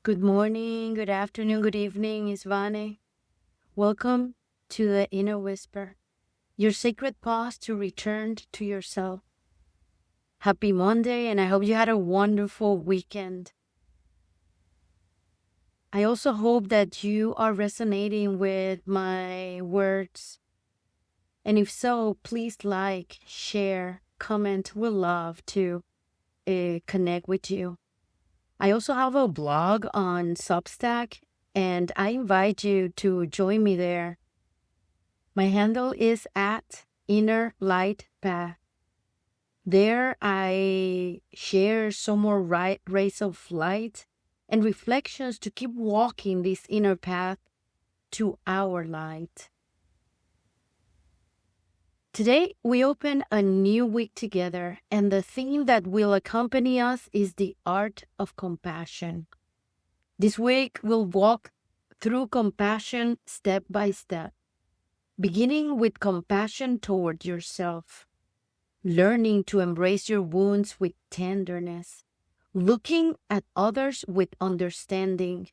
Good morning, good afternoon, good evening, it's Vane. Welcome to the Inner Whisper, your sacred pause to return to yourself. Happy Monday, and I hope you had a wonderful weekend. I also hope that you are resonating with my words. And if so, please like, share, comment. We'd love to connect with you. I also have a blog on Substack, and I invite you to join me there. My handle is at Inner Light Path. There I share some more rays of light and reflections to keep walking this inner path to our light. Today, we open a new week together, and the theme that will accompany us is the art of compassion. This week, we'll walk through compassion step by step, beginning with compassion toward yourself, learning to embrace your wounds with tenderness, looking at others with understanding,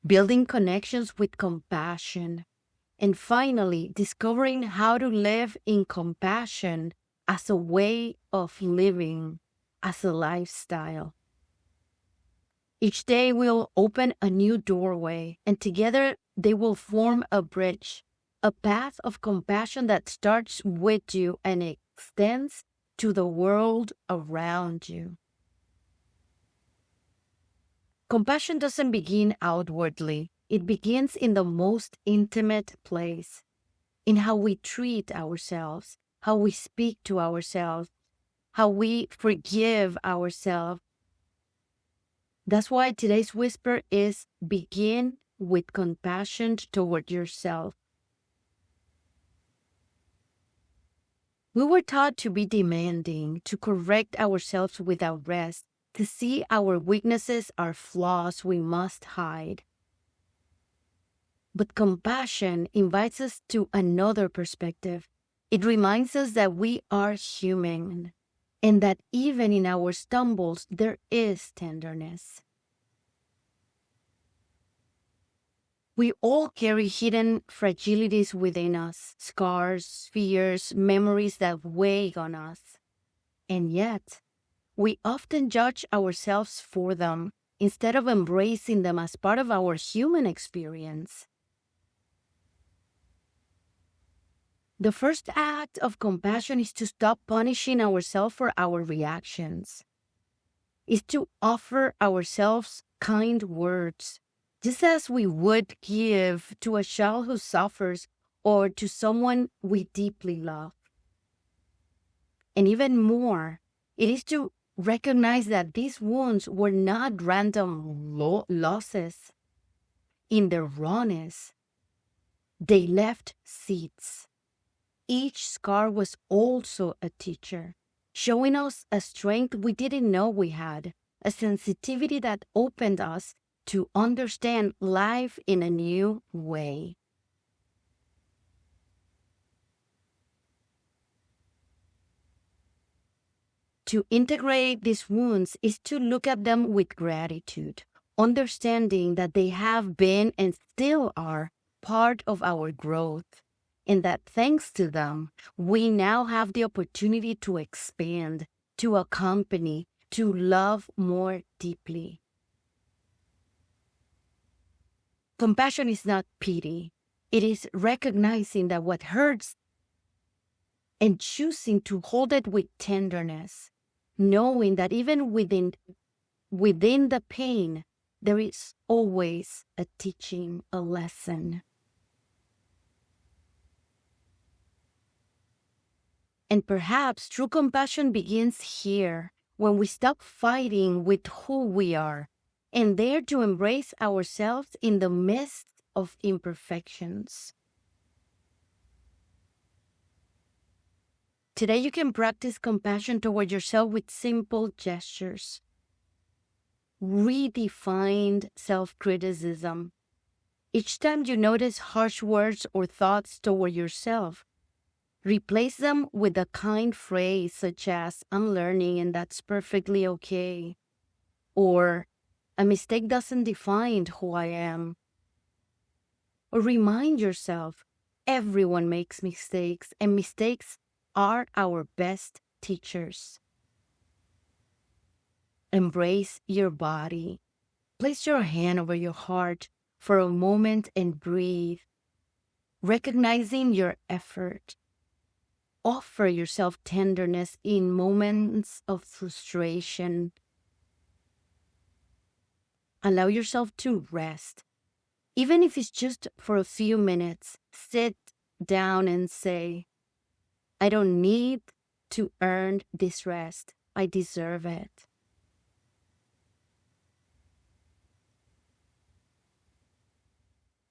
building connections with compassion, and finally, discovering how to live in compassion as a way of living, as a lifestyle. Each day will open a new doorway, and together they will form a bridge, a path of compassion that starts with you and extends to the world around you. Compassion doesn't begin outwardly. It begins in the most intimate place, in how we treat ourselves, how we speak to ourselves, how we forgive ourselves. That's why today's whisper is begin with compassion toward yourself. We were taught to be demanding, to correct ourselves without rest, to see our weaknesses are flaws we must hide. But compassion invites us to another perspective. It reminds us that we are human and that even in our stumbles, there is tenderness. We all carry hidden fragilities within us, scars, fears, memories that weigh on us. And yet, we often judge ourselves for them instead of embracing them as part of our human experience. The first act of compassion is to stop punishing ourselves for our reactions. Is to offer ourselves kind words, just as we would give to a child who suffers or to someone we deeply love. And even more, it is to recognize that these wounds were not random losses. In their rawness, they left seeds. Each scar was also a teacher, showing us a strength we didn't know we had, a sensitivity that opened us to understand life in a new way. To integrate these wounds is to look at them with gratitude, understanding that they have been and still are part of our growth, and that thanks to them, we now have the opportunity to expand, to accompany, to love more deeply. Compassion is not pity. It is recognizing that what hurts and choosing to hold it with tenderness, knowing that even within the pain, there is always a teaching, a lesson. And perhaps true compassion begins here, when we stop fighting with who we are and dare to embrace ourselves in the midst of imperfections. Today you can practice compassion toward yourself with simple gestures. Redefined self-criticism. Each time you notice harsh words or thoughts toward yourself, replace them with a kind phrase such as, I'm learning and that's perfectly okay. Or, A mistake doesn't define who I am. Or remind yourself, everyone makes mistakes, and mistakes are our best teachers. Embrace your body. Place your hand over your heart for a moment and breathe, recognizing your effort. Offer yourself tenderness in moments of frustration. Allow yourself to rest. Even if it's just for a few minutes, sit down and say, I don't need to earn this rest. I deserve it.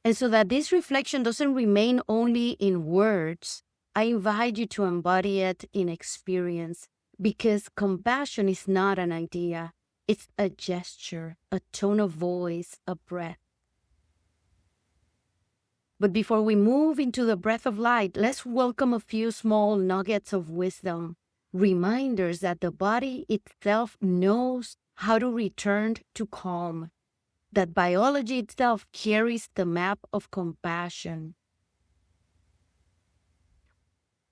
And so that this reflection doesn't remain only in words, I invite you to embody it in experience, because compassion is not an idea. It's a gesture, a tone of voice, a breath. But before we move into the breath of light, let's welcome a few small nuggets of wisdom, reminders that the body itself knows how to return to calm, that biology itself carries the map of compassion.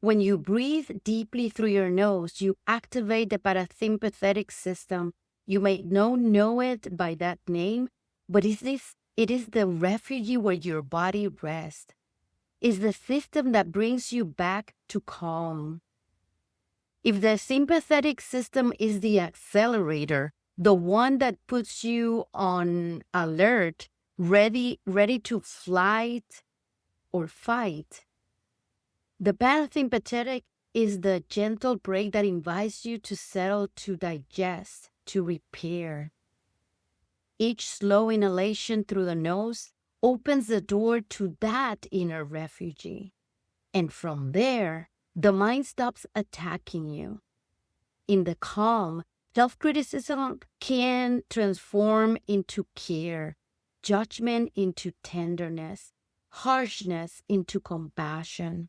When you breathe deeply through your nose, you activate the parasympathetic system. You may not know it by that name, but it is the refuge where your body rests. It's the system that brings you back to calm. If the sympathetic system is the accelerator, the one that puts you on alert, ready to flight or fight, the parasympathetic is the gentle brake that invites you to settle, to digest, to repair. Each slow inhalation through the nose opens the door to that inner refuge. And from there, the mind stops attacking you. In the calm, self-criticism can transform into care, judgment into tenderness, harshness into compassion.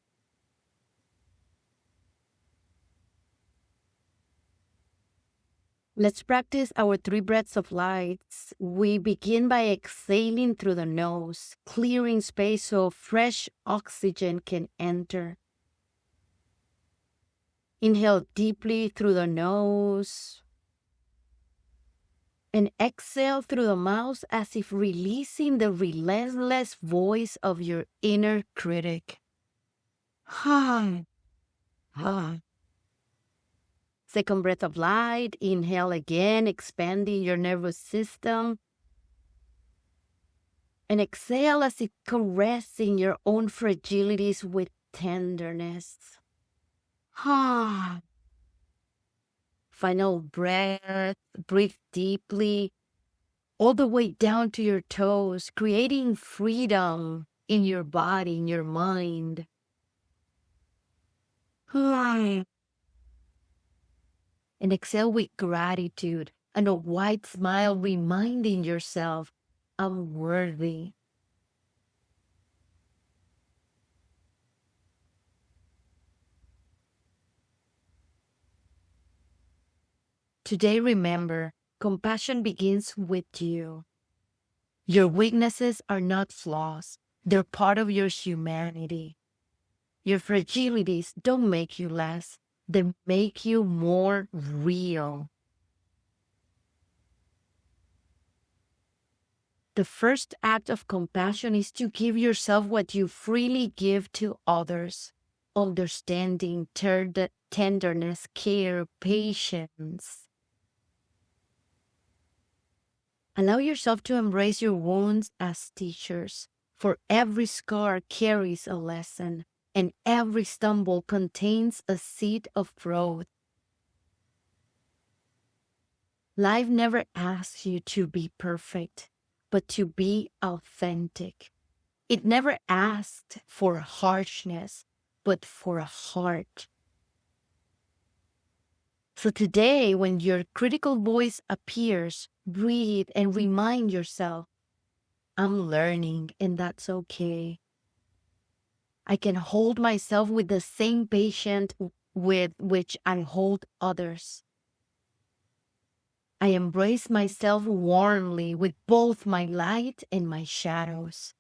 Let's practice our 3 breaths of lights. We begin by exhaling through the nose, clearing space so fresh oxygen can enter. Inhale deeply through the nose and exhale through the mouth as if releasing the relentless voice of your inner critic. Ha, ha. Second breath of light, inhale again, expanding your nervous system. And exhale as if caressing your own fragilities with tenderness. Ha. Final breath, breathe deeply, all the way down to your toes, creating freedom in your body, in your mind. And exhale with gratitude and a wide smile, reminding yourself, I'm worthy. Today, remember, compassion begins with you. Your weaknesses are not flaws. They're part of your humanity. Your fragilities don't make you less. They make you more real. The first act of compassion is to give yourself what you freely give to others: understanding, tenderness, care, patience. Allow yourself to embrace your wounds as teachers, for every scar carries a lesson, and every stumble contains a seed of growth. Life never asks you to be perfect, but to be authentic. It never asked for harshness, but for a heart. So today, when your critical voice appears, breathe and remind yourself, I'm learning, and that's okay. I can hold myself with the same patience with which I hold others. I embrace myself warmly with both my light and my shadows.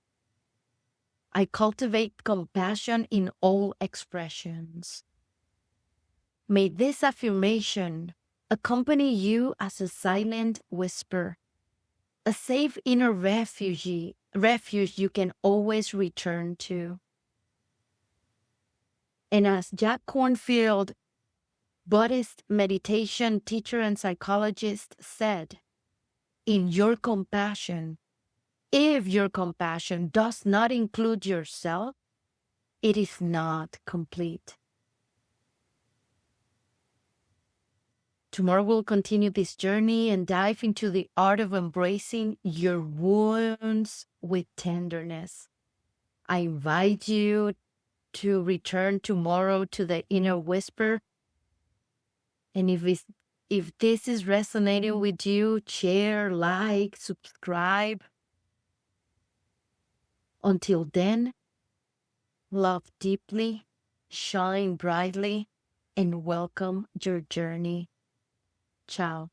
I cultivate compassion in all expressions. May this affirmation accompany you as a silent whisper, a safe inner refuge you can always return to. And as Jack Kornfield, Buddhist meditation teacher and psychologist, said, in your compassion, if your compassion does not include yourself, it is not complete. Tomorrow we'll continue this journey and dive into the art of embracing your wounds with tenderness. I invite you to return tomorrow to the inner whisper. And if this is resonating with you, share, like, subscribe. Until then, love deeply, shine brightly, and welcome your journey. Ciao.